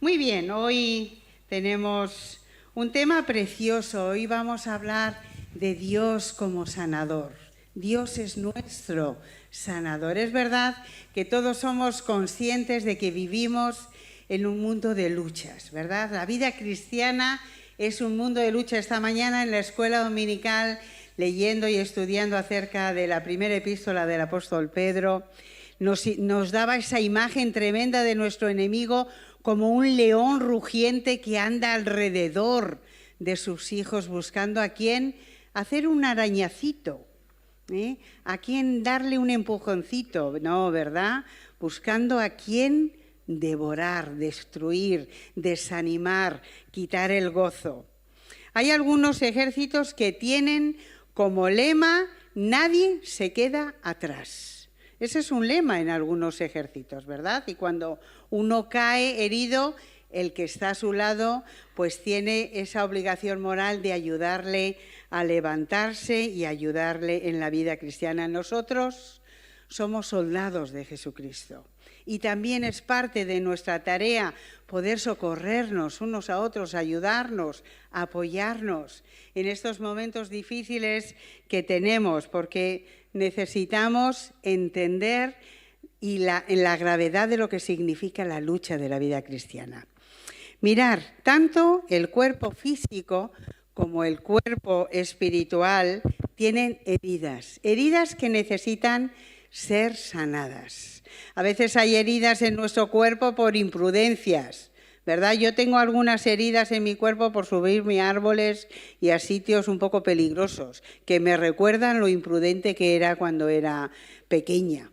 Muy bien, hoy tenemos un tema precioso. Hoy vamos a hablar de Dios como sanador. Dios es nuestro sanador. Es verdad que todos somos conscientes de que vivimos en un mundo de luchas, ¿verdad? La vida cristiana es un mundo de lucha. Esta mañana en la escuela dominical, leyendo y estudiando acerca de la primera epístola del apóstol Pedro, nos daba esa imagen tremenda de nuestro enemigo como un león rugiente que anda alrededor de sus hijos buscando a quién hacer un arañacito, a quién darle un empujoncito, no, ¿verdad? Buscando a quién devorar, destruir, desanimar, quitar el gozo. Hay algunos ejércitos que tienen como lema: nadie se queda atrás. Ese es un lema en algunos ejércitos, ¿verdad? Y cuando uno cae herido, el que está a su lado pues tiene esa obligación moral de ayudarle a levantarse y ayudarle en la vida cristiana. Nosotros somos soldados de Jesucristo y también es parte de nuestra tarea poder socorrernos unos a otros, ayudarnos, apoyarnos en estos momentos difíciles que tenemos, porque necesitamos entender la gravedad de lo que significa la lucha de la vida cristiana. Mirar, tanto el cuerpo físico como el cuerpo espiritual tienen heridas que necesitan ser sanadas. A veces hay heridas en nuestro cuerpo por imprudencias, ¿verdad? Yo tengo algunas heridas en mi cuerpo por subirme a árboles y a sitios un poco peligrosos, que me recuerdan lo imprudente que era cuando era pequeña.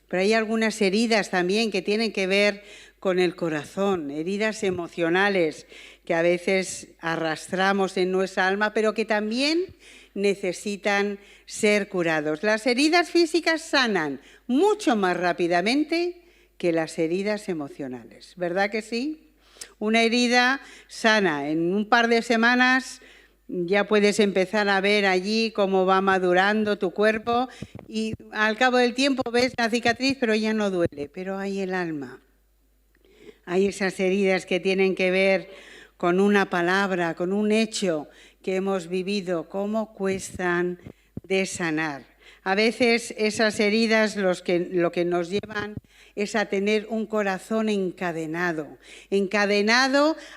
Pero hay algunas heridas también que tienen que ver con el corazón, heridas emocionales que a veces arrastramos en nuestra alma, pero que también necesitan ser curados. Las heridas físicas sanan mucho más rápidamente que las heridas emocionales, ¿verdad que sí? Una herida sana, en un par de semanas ya puedes empezar a ver allí cómo va madurando tu cuerpo y al cabo del tiempo ves la cicatriz, pero ya no duele, pero hay el alma. Hay esas heridas que tienen que ver con una palabra, con un hecho que hemos vivido, cómo cuestan de sanar. A veces esas heridas lo que nos llevan es a tener un corazón encadenado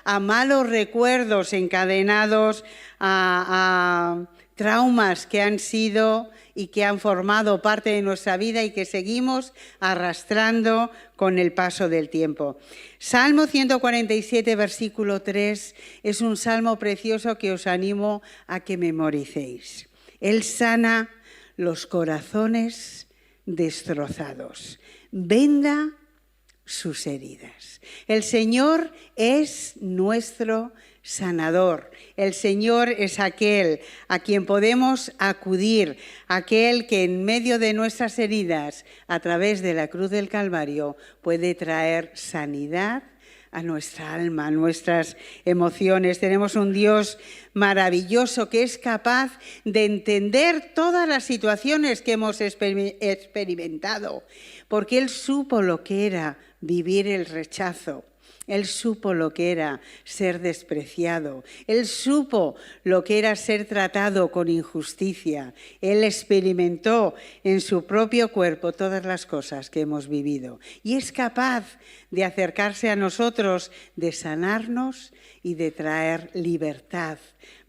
a malos recuerdos, encadenados a traumas que han sido y que han formado parte de nuestra vida y que seguimos arrastrando con el paso del tiempo. Salmo 147, versículo 3, es un salmo precioso que os animo a que memoricéis. Él sana los corazones destrozados, venda sus heridas. El Señor es nuestro sanador. El Señor es aquel a quien podemos acudir, aquel que en medio de nuestras heridas, a través de la cruz del Calvario, puede traer sanidad a nuestra alma, a nuestras emociones. Tenemos un Dios maravilloso que es capaz de entender todas las situaciones que hemos experimentado, porque Él supo lo que era vivir el rechazo. Él supo lo que era ser despreciado. Él supo lo que era ser tratado con injusticia. Él experimentó en su propio cuerpo todas las cosas que hemos vivido. Y es capaz de acercarse a nosotros, de sanarnos y de traer libertad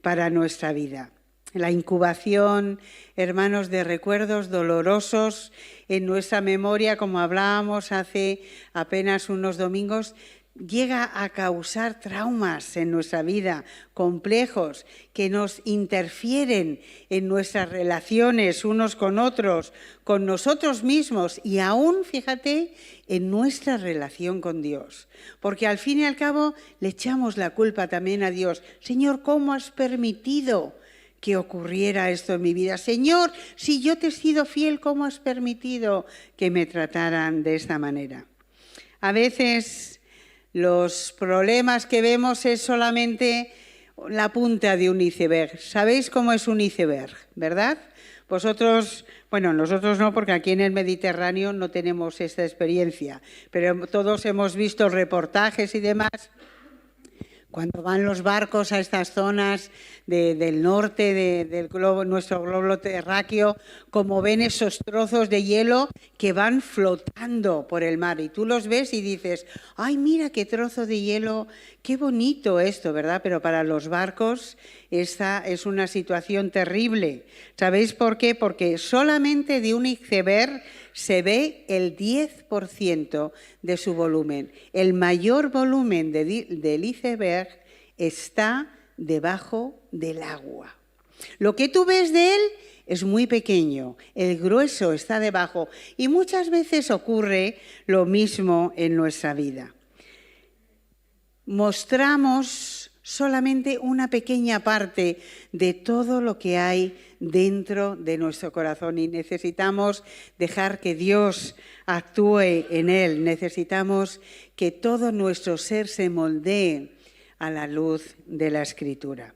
para nuestra vida. La incubación, hermanos, de recuerdos dolorosos en nuestra memoria, como hablábamos hace apenas unos domingos, llega a causar traumas en nuestra vida, complejos, que nos interfieren en nuestras relaciones unos con otros, con nosotros mismos y aún, fíjate, en nuestra relación con Dios. Porque al fin y al cabo le echamos la culpa también a Dios. Señor, ¿cómo has permitido que ocurriera esto en mi vida? Señor, si yo te he sido fiel, ¿cómo has permitido que me trataran de esta manera? A veces los problemas que vemos es solamente la punta de un iceberg. ¿Sabéis cómo es un iceberg, verdad? Vosotros, bueno, nosotros no, porque aquí en el Mediterráneo no tenemos esta experiencia, pero todos hemos visto reportajes y demás Cuando van los barcos a estas zonas del norte del globo, nuestro globo terráqueo, como ven esos trozos de hielo que van flotando por el mar y tú los ves y dices, ¡ay, mira qué trozo de hielo! ¡Qué bonito esto!, ¿verdad? Pero para los barcos esta es una situación terrible. ¿Sabéis por qué? Porque solamente de un iceberg se ve el 10% de su volumen. El mayor volumen del iceberg está debajo del agua. Lo que tú ves de él es muy pequeño, el grueso está debajo y muchas veces ocurre lo mismo en nuestra vida. Mostramos solamente una pequeña parte de todo lo que hay dentro de nuestro corazón y necesitamos dejar que Dios actúe en él. Necesitamos que todo nuestro ser se moldee a la luz de la Escritura.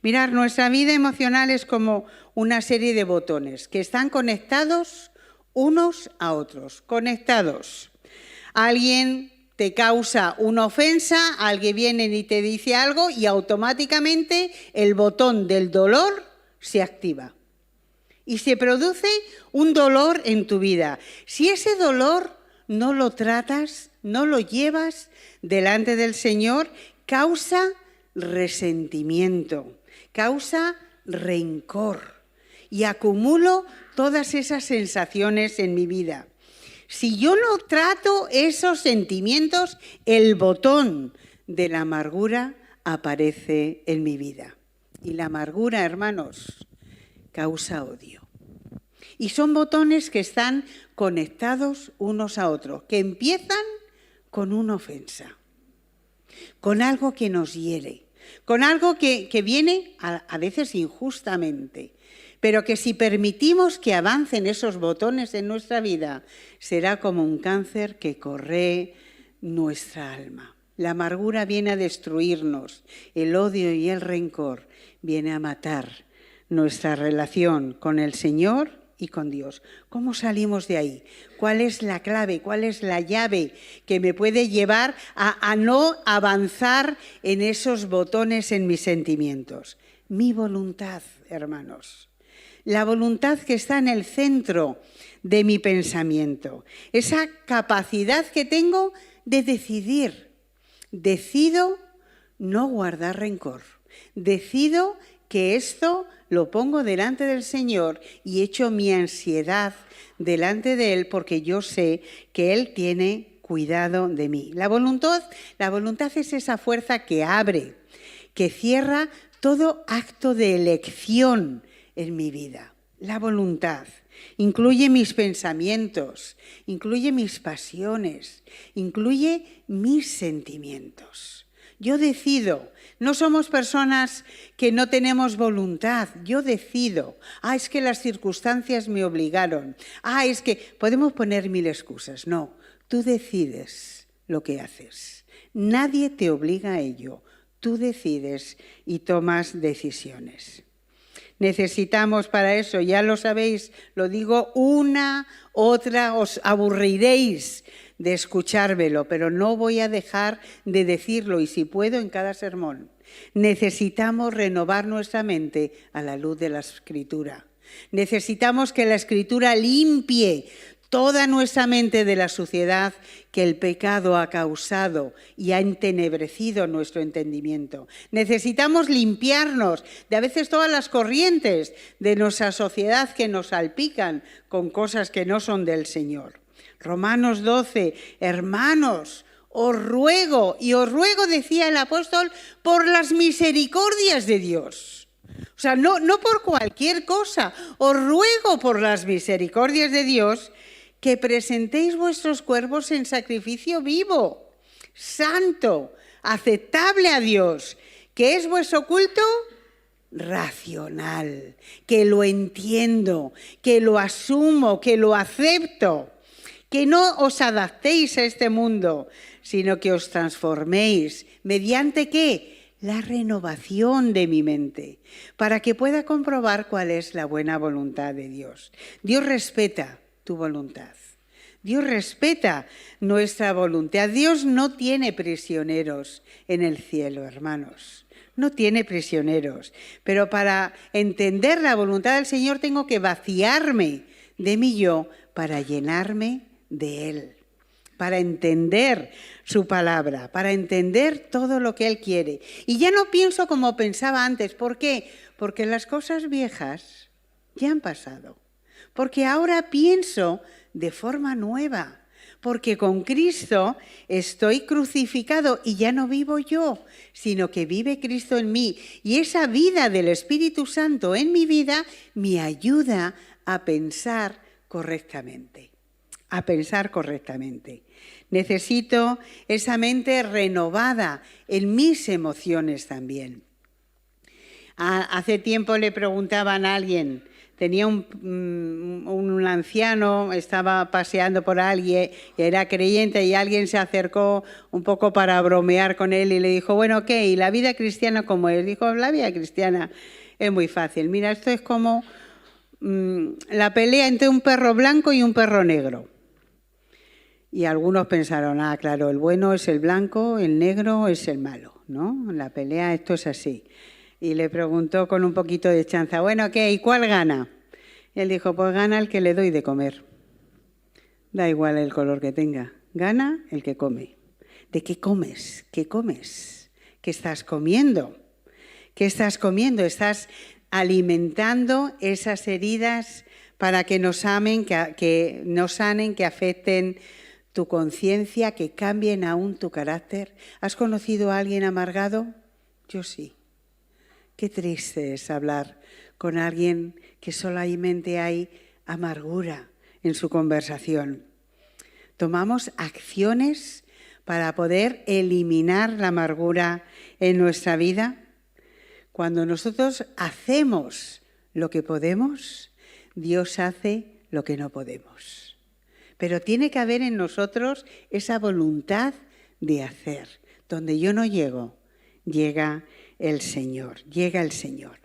Mirad, nuestra vida emocional es como una serie de botones que están conectados unos a otros, conectados. Alguien te causa una ofensa, alguien viene y te dice algo y automáticamente el botón del dolor se activa y se produce un dolor en tu vida. Si ese dolor no lo tratas, no lo llevas delante del Señor, causa resentimiento, causa rencor y acumulo todas esas sensaciones en mi vida. Si yo no trato esos sentimientos, el botón de la amargura aparece en mi vida. Y la amargura, hermanos, causa odio. Y son botones que están conectados unos a otros, que empiezan con una ofensa, con algo que nos hiere, con algo que viene a veces injustamente, pero que si permitimos que avancen esos botones en nuestra vida, será como un cáncer que corroe nuestra alma. La amargura viene a destruirnos, el odio y el rencor viene a matar nuestra relación con el Señor y con Dios. ¿Cómo salimos de ahí? ¿Cuál es la clave? ¿Cuál es la llave que me puede llevar a no avanzar en esos botones en mis sentimientos? Mi voluntad, hermanos. La voluntad que está en el centro de mi pensamiento. Esa capacidad que tengo de decidir. Decido no guardar rencor. Decido que esto lo pongo delante del Señor y echo mi ansiedad delante de Él porque yo sé que Él tiene cuidado de mí. La voluntad es esa fuerza que abre, que cierra todo acto de elección en mi vida. La voluntad incluye mis pensamientos, incluye mis pasiones, incluye mis sentimientos. Yo decido, no somos personas que no tenemos voluntad, yo decido. Es que las circunstancias me obligaron. Es que podemos poner mil excusas. No, tú decides lo que haces. Nadie te obliga a ello. Tú decides y tomas decisiones. Necesitamos para eso, ya lo sabéis, lo digo otra, os aburriréis de escuchármelo, pero no voy a dejar de decirlo y si puedo en cada sermón. Necesitamos renovar nuestra mente a la luz de la Escritura. Necesitamos que la Escritura limpie toda nuestra mente de la suciedad que el pecado ha causado y ha entenebrecido nuestro entendimiento. Necesitamos limpiarnos de a veces todas las corrientes de nuestra sociedad que nos salpican con cosas que no son del Señor. Romanos 12, hermanos, os ruego, decía el apóstol, por las misericordias de Dios. O sea, no por cualquier cosa, os ruego por las misericordias de Dios que presentéis vuestros cuerpos en sacrificio vivo, santo, aceptable a Dios, que es vuestro culto racional, que lo entiendo, que lo asumo, que lo acepto, que no os adaptéis a este mundo, sino que os transforméis. ¿Mediante qué? La renovación de mi mente, para que pueda comprobar cuál es la buena voluntad de Dios. Dios respeta tu voluntad. Dios respeta nuestra voluntad. Dios no tiene prisioneros en el cielo, hermanos. No tiene prisioneros. Pero para entender la voluntad del Señor tengo que vaciarme de mi yo para llenarme de Él. Para entender su palabra, para entender todo lo que Él quiere. Y ya no pienso como pensaba antes. ¿Por qué? Porque las cosas viejas ya han pasado. Porque ahora pienso de forma nueva. Porque con Cristo estoy crucificado y ya no vivo yo, sino que vive Cristo en mí. Y esa vida del Espíritu Santo en mi vida me ayuda a pensar correctamente. A pensar correctamente. Necesito esa mente renovada en mis emociones también. Hace tiempo le preguntaban a alguien, tenía un anciano, estaba paseando por alguien, era creyente y alguien se acercó un poco para bromear con él y le dijo, bueno, ¿qué? ¿Y la vida cristiana cómo es? Dijo, la vida cristiana es muy fácil. Mira, esto es como la pelea entre un perro blanco y un perro negro. Y algunos pensaron, claro, el bueno es el blanco, el negro es el malo, ¿no? La pelea, esto es así. Y le preguntó con un poquito de chanza, bueno, ¿qué? ¿Y cuál gana? Y él dijo, pues gana el que le doy de comer. Da igual el color que tenga, gana el que come. ¿De qué comes? ¿Qué comes? ¿Qué estás comiendo? ¿Qué estás comiendo? ¿Estás alimentando esas heridas para que nos amen, que nos sanen, que afecten tu conciencia, que cambien aún tu carácter? ¿Has conocido a alguien amargado? Yo sí. Qué triste es hablar con alguien que solamente hay amargura en su conversación. Tomamos acciones para poder eliminar la amargura en nuestra vida. Cuando nosotros hacemos lo que podemos, Dios hace lo que no podemos. Pero tiene que haber en nosotros esa voluntad de hacer. Donde yo no llego, llega el Señor, llega el Señor.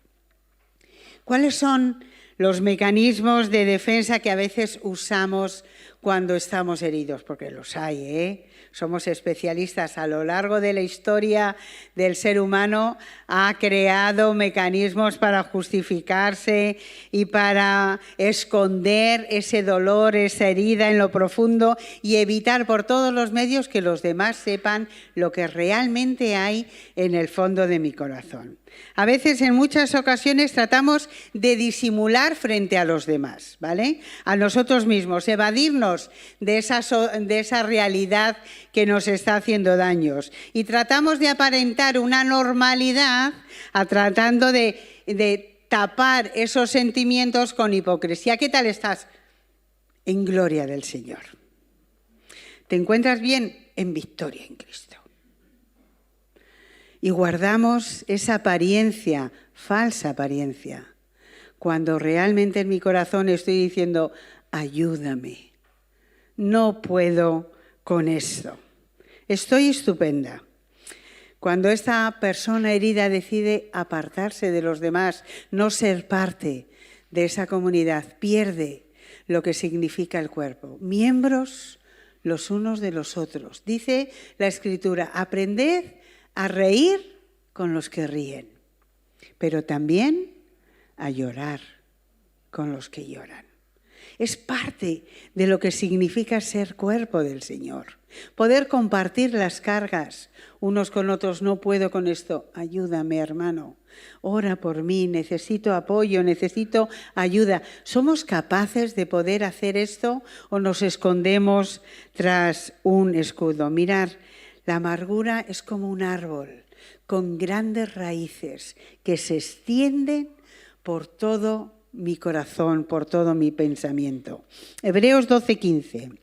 ¿Cuáles son los mecanismos de defensa que a veces usamos cuando estamos heridos? Porque los hay, ¿eh? Somos especialistas. A lo largo de la historia del ser humano ha creado mecanismos para justificarse y para esconder ese dolor, esa herida en lo profundo y evitar por todos los medios que los demás sepan lo que realmente hay en el fondo de mi corazón. A veces, en muchas ocasiones, tratamos de disimular frente a los demás, ¿vale? A nosotros mismos, evadirnos de esa realidad que nos está haciendo daños. Y tratamos de aparentar una normalidad tratando de tapar esos sentimientos con hipocresía. ¿Qué tal estás? En gloria del Señor. ¿Te encuentras bien? En victoria en Cristo. Y guardamos esa apariencia, falsa apariencia, cuando realmente en mi corazón estoy diciendo, ayúdame, no puedo con esto, estoy estupenda. Cuando esta persona herida decide apartarse de los demás, no ser parte de esa comunidad, pierde lo que significa el cuerpo, miembros los unos de los otros. Dice la Escritura, aprended a reír con los que ríen, pero también a llorar con los que lloran. Es parte de lo que significa ser cuerpo del Señor. Poder compartir las cargas unos con otros. No puedo con esto. Ayúdame, hermano. Ora por mí. Necesito apoyo, necesito ayuda. ¿Somos capaces de poder hacer esto o nos escondemos tras un escudo? Mirad, la amargura es como un árbol con grandes raíces que se extienden por todo mi corazón, por todo mi pensamiento. Hebreos 12:15.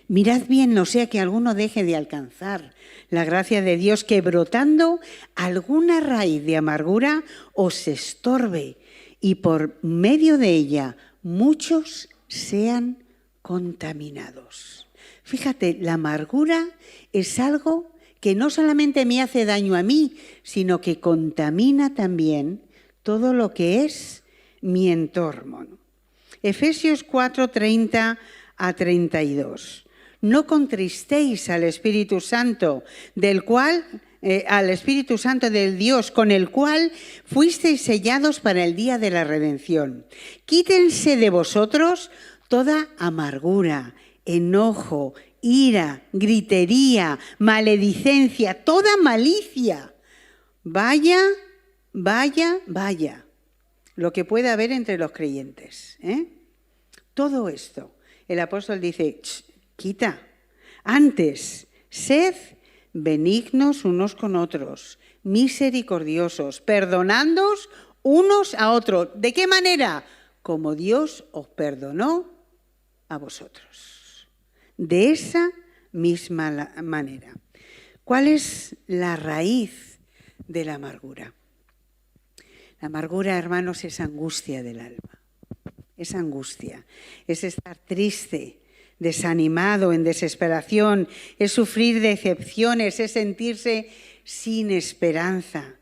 Mirad bien, no sea que alguno deje de alcanzar la gracia de Dios, que brotando alguna raíz de amargura os estorbe y por medio de ella muchos sean contaminados. Fíjate, la amargura es algo que no solamente me hace daño a mí, sino que contamina también todo lo que es mi entorno. Efesios 4:30 a 32. No contristéis al Espíritu Santo, al Espíritu Santo del Dios, con el cual fuisteis sellados para el día de la redención. Quítense de vosotros toda amargura, enojo, ira, gritería, maledicencia, toda malicia. Vaya lo que pueda haber entre los creyentes. Todo esto, el apóstol dice, quita. Antes, sed benignos unos con otros, misericordiosos, perdonándoos unos a otros. ¿De qué manera? Como Dios os perdonó a vosotros. De esa misma manera. ¿Cuál es la raíz de la amargura? La amargura, hermanos, es angustia del alma. Es angustia, es estar triste, desanimado, en desesperación, es sufrir decepciones, es sentirse sin esperanza.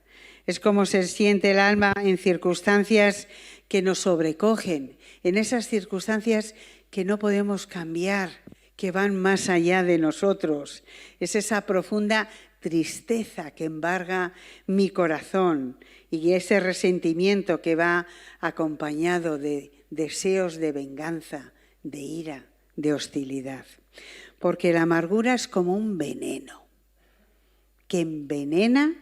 Es como se siente el alma en circunstancias que nos sobrecogen, en esas circunstancias que no podemos cambiar, que van más allá de nosotros. Es esa profunda tristeza que embarga mi corazón y ese resentimiento que va acompañado de deseos de venganza, de ira, de hostilidad. Porque la amargura es como un veneno que envenena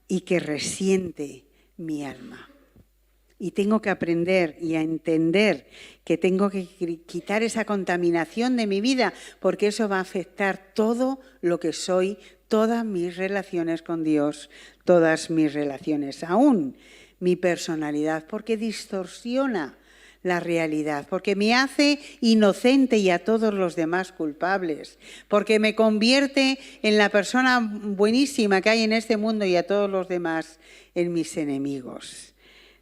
y que resiente mi alma. Y tengo que aprender y a entender que tengo que quitar esa contaminación de mi vida, porque eso va a afectar todo lo que soy, todas mis relaciones con Dios, todas mis relaciones, aún mi personalidad, porque distorsiona la realidad, porque me hace inocente y a todos los demás culpables, porque me convierte en la persona buenísima que hay en este mundo y a todos los demás en mis enemigos.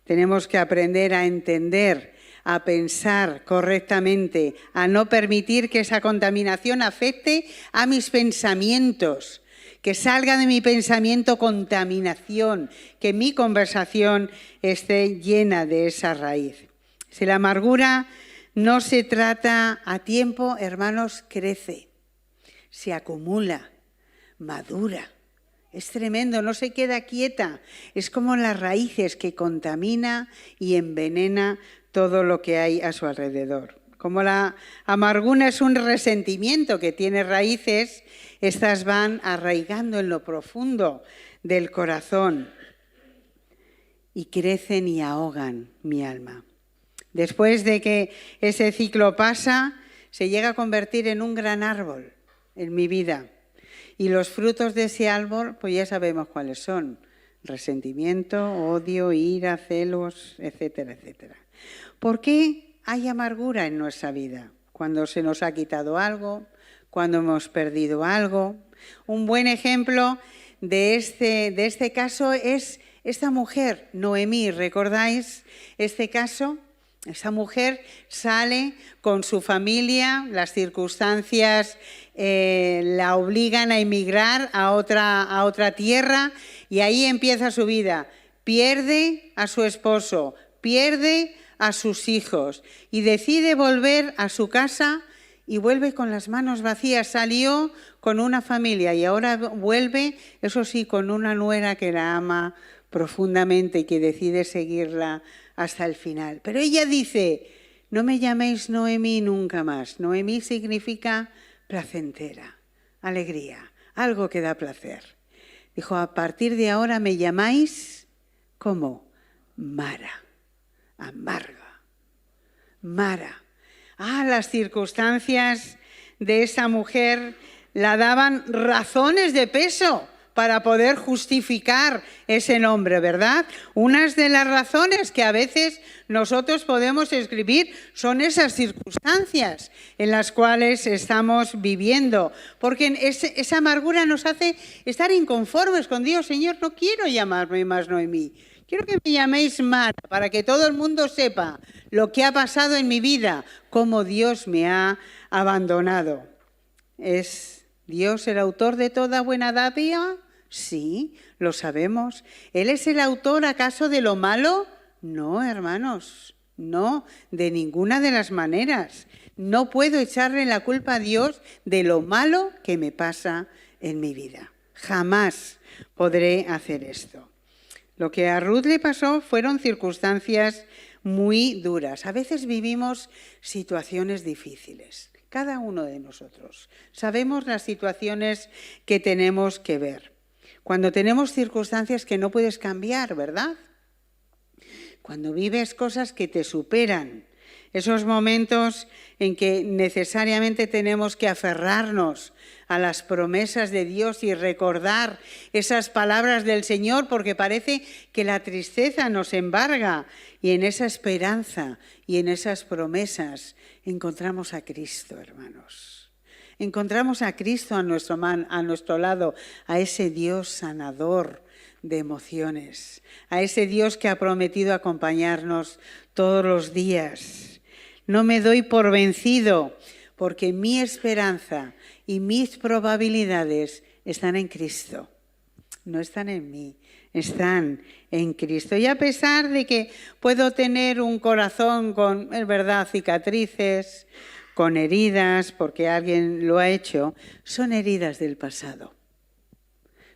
Tenemos que aprender a entender, a pensar correctamente, a no permitir que esa contaminación afecte a mis pensamientos, que salga de mi pensamiento contaminación, que mi conversación esté llena de esa raíz. Si la amargura no se trata a tiempo, hermanos, crece, se acumula, madura. Es tremendo, no se queda quieta. Es como las raíces que contamina y envenena todo lo que hay a su alrededor. Como la amargura es un resentimiento que tiene raíces, estas van arraigando en lo profundo del corazón y crecen y ahogan mi alma. Después de que ese ciclo pasa, se llega a convertir en un gran árbol en mi vida. Y los frutos de ese árbol, pues ya sabemos cuáles son. Resentimiento, odio, ira, celos, etcétera, etcétera. ¿Por qué hay amargura en nuestra vida? Cuando se nos ha quitado algo, cuando hemos perdido algo. Un buen ejemplo de este caso es esta mujer, Noemí. ¿Recordáis este caso? Esa mujer sale con su familia, las circunstancias la obligan a emigrar a otra tierra y ahí empieza su vida. Pierde a su esposo, pierde a sus hijos y decide volver a su casa y vuelve con las manos vacías. Salió con una familia y ahora vuelve, eso sí, con una nuera que la ama profundamente y que decide seguirla hasta el final. Pero ella dice, no me llaméis Noemí nunca más. Noemí significa placentera, alegría, algo que da placer. Dijo, a partir de ahora me llamáis, ¿cómo? Mara, amarga, Mara. Las circunstancias de esa mujer la daban razones de peso para poder justificar ese nombre, ¿verdad? Unas de las razones que a veces nosotros podemos escribir son esas circunstancias en las cuales estamos viviendo, porque esa amargura nos hace estar inconformes con Dios. Señor, no quiero llamarme más Noemí, quiero que me llaméis Mara, para que todo el mundo sepa lo que ha pasado en mi vida, cómo Dios me ha abandonado. ¿Es Dios el autor de toda buena dádiva? Sí, lo sabemos. ¿Él es el autor acaso de lo malo? No, hermanos, no, de ninguna de las maneras. No puedo echarle la culpa a Dios de lo malo que me pasa en mi vida. Jamás podré hacer esto. Lo que a Ruth le pasó fueron circunstancias muy duras. A veces vivimos situaciones difíciles. Cada uno de nosotros sabemos las situaciones que tenemos que ver. Cuando tenemos circunstancias que no puedes cambiar, ¿verdad? Cuando vives cosas que te superan, esos momentos en que necesariamente tenemos que aferrarnos a las promesas de Dios y recordar esas palabras del Señor, porque parece que la tristeza nos embarga, y en esa esperanza y en esas promesas encontramos a Cristo, hermanos. Encontramos a Cristo a nuestro lado, a ese Dios sanador de emociones, a ese Dios que ha prometido acompañarnos todos los días. No me doy por vencido, porque mi esperanza y mis probabilidades están en Cristo. No están en mí, están en Cristo. Y a pesar de que puedo tener un corazón con, es verdad, cicatrices, con heridas, porque alguien lo ha hecho, son heridas del pasado.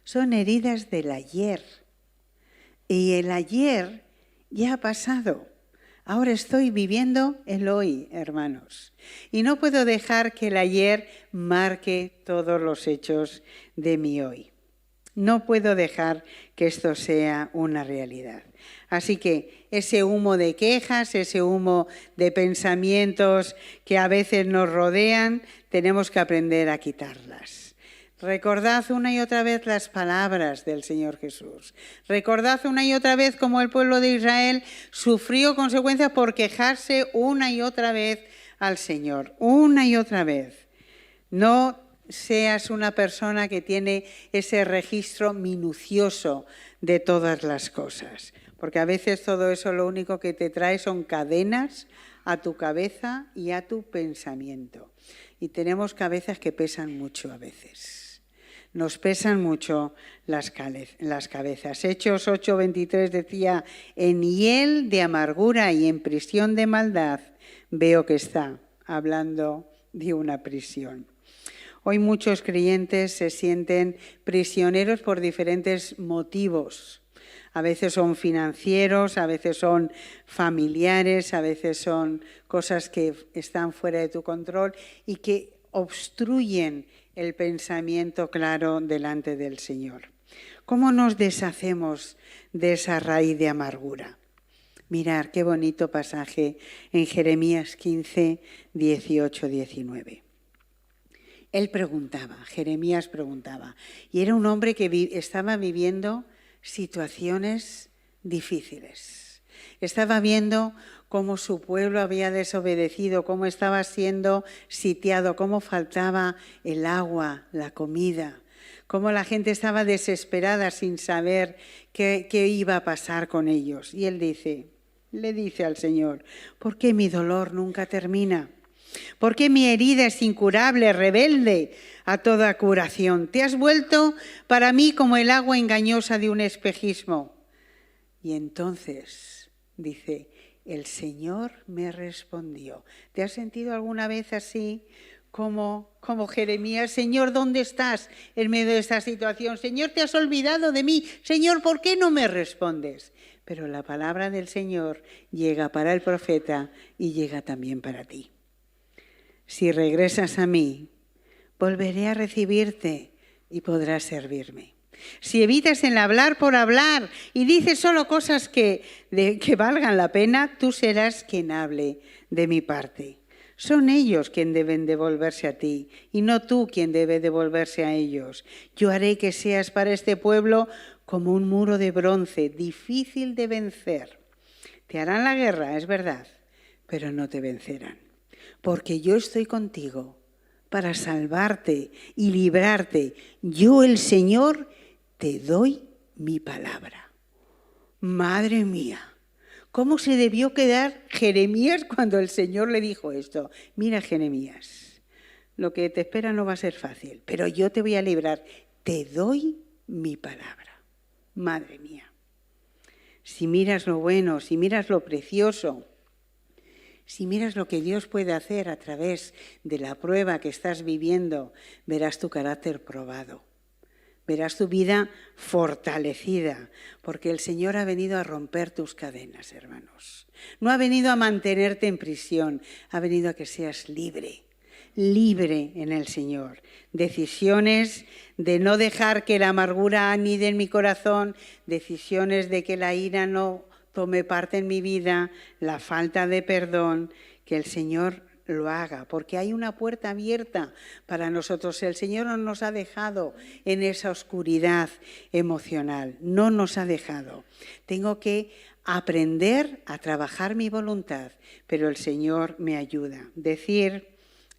Son heridas del ayer. Y el ayer ya ha pasado. Ahora estoy viviendo el hoy, hermanos. Y no puedo dejar que el ayer marque todos los hechos de mi hoy. No puedo dejar que esto sea una realidad. Así que ese humo de quejas, ese humo de pensamientos que a veces nos rodean, tenemos que aprender a quitarlas. Recordad una y otra vez las palabras del Señor Jesús. Recordad una y otra vez cómo el pueblo de Israel sufrió consecuencias por quejarse una y otra vez al Señor. Una y otra vez. No seas una persona que tiene ese registro minucioso de todas las cosas, porque a veces todo eso lo único que te trae son cadenas a tu cabeza y a tu pensamiento. Y tenemos cabezas que pesan mucho a veces. Nos pesan mucho las cabezas. Hechos 8:23 decía, en hiel de amargura y en prisión de maldad veo que está, hablando de una prisión. Hoy muchos creyentes se sienten prisioneros por diferentes motivos. A veces son financieros, a veces son familiares, a veces son cosas que están fuera de tu control y que obstruyen el pensamiento claro delante del Señor. ¿Cómo nos deshacemos de esa raíz de amargura? Mirad qué bonito pasaje en Jeremías 15, 18, 19. Él preguntaba, Jeremías preguntaba, y era un hombre que estaba viviendo situaciones difíciles. Estaba viendo cómo su pueblo había desobedecido, cómo estaba siendo sitiado, cómo faltaba el agua, la comida, cómo la gente estaba desesperada sin saber qué iba a pasar con ellos. Y él le dice al Señor, ¿por qué mi dolor nunca termina? ¿Por qué mi herida es incurable, rebelde a toda curación? Te has vuelto para mí como el agua engañosa de un espejismo. Y entonces, dice, el Señor me respondió. ¿Te has sentido alguna vez así como Jeremías? Señor, ¿dónde estás en medio de esta situación? Señor, ¿te has olvidado de mí? Señor, ¿por qué no me respondes? Pero la palabra del Señor llega para el profeta y llega también para ti. Si regresas a mí, volveré a recibirte y podrás servirme. Si evitas el hablar por hablar y dices solo cosas que valgan la pena, tú serás quien hable de mi parte. Son ellos quien deben devolverse a ti y no tú quien debe devolverse a ellos. Yo haré que seas para este pueblo como un muro de bronce, difícil de vencer. Te harán la guerra, es verdad, pero no te vencerán. Porque yo estoy contigo para salvarte y librarte. Yo, el Señor, te doy mi palabra. Madre mía, ¿cómo se debió quedar Jeremías cuando el Señor le dijo esto? Mira, Jeremías, lo que te espera no va a ser fácil, pero yo te voy a librar. Te doy mi palabra. Madre mía, si miras lo bueno, si miras lo precioso, Si miras lo que Dios puede hacer a través de la prueba que estás viviendo, verás tu carácter probado. Verás tu vida fortalecida, porque el Señor ha venido a romper tus cadenas, hermanos. No ha venido a mantenerte en prisión, ha venido a que seas libre, libre en el Señor. Decisiones de no dejar que la amargura anide en mi corazón, decisiones de que la ira no tome parte en mi vida, la falta de perdón, que el Señor lo haga, porque hay una puerta abierta para nosotros. El Señor no nos ha dejado en esa oscuridad emocional, no nos ha dejado. Tengo que aprender a trabajar mi voluntad, pero el Señor me ayuda. Decir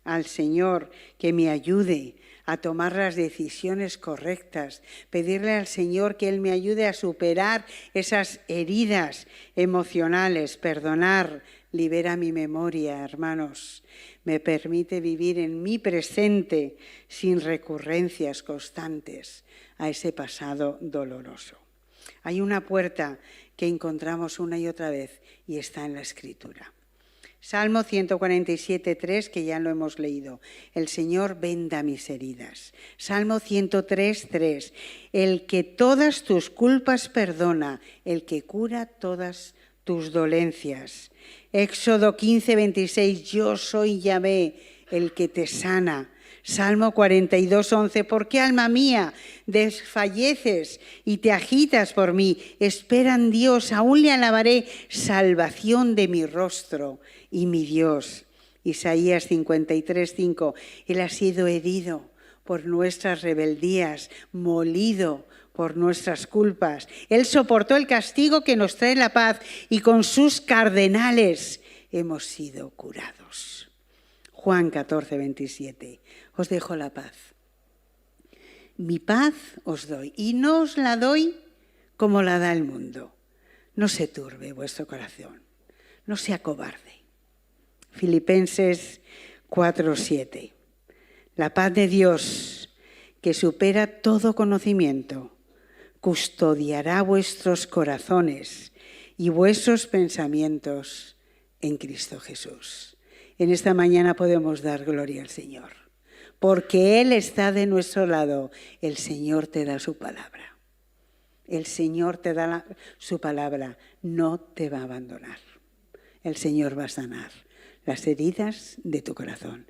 al Señor que me ayude a tomar las decisiones correctas, pedirle al Señor que Él me ayude a superar esas heridas emocionales, perdonar, libera mi memoria, hermanos, me permite vivir en mi presente sin recurrencias constantes a ese pasado doloroso. Hay una puerta que encontramos una y otra vez y está en la Escritura. Salmo 147:3, que ya lo hemos leído. El Señor venda mis heridas. Salmo 103:3. El que todas tus culpas perdona, el que cura todas tus dolencias. Éxodo 15:26. Yo soy Yahvé, el que te sana. Salmo 42:11. ¿Por qué, alma mía, desfalleces y te agitas por mí? Espera en Dios, aún le alabaré, salvación de mi rostro y mi Dios. Isaías 53:5. Él ha sido herido por nuestras rebeldías, molido por nuestras culpas. Él soportó el castigo que nos trae la paz y con sus cardenales hemos sido curados. Juan 14:27. Os dejo la paz. Mi paz os doy y no os la doy como la da el mundo. No se turbe vuestro corazón, no se acobarde. Filipenses 4:7. La paz de Dios, que supera todo conocimiento, custodiará vuestros corazones y vuestros pensamientos en Cristo Jesús. En esta mañana podemos dar gloria al Señor, porque Él está de nuestro lado. El Señor te da su palabra. El Señor te da su palabra. No te va a abandonar. El Señor va a sanar las heridas de tu corazón.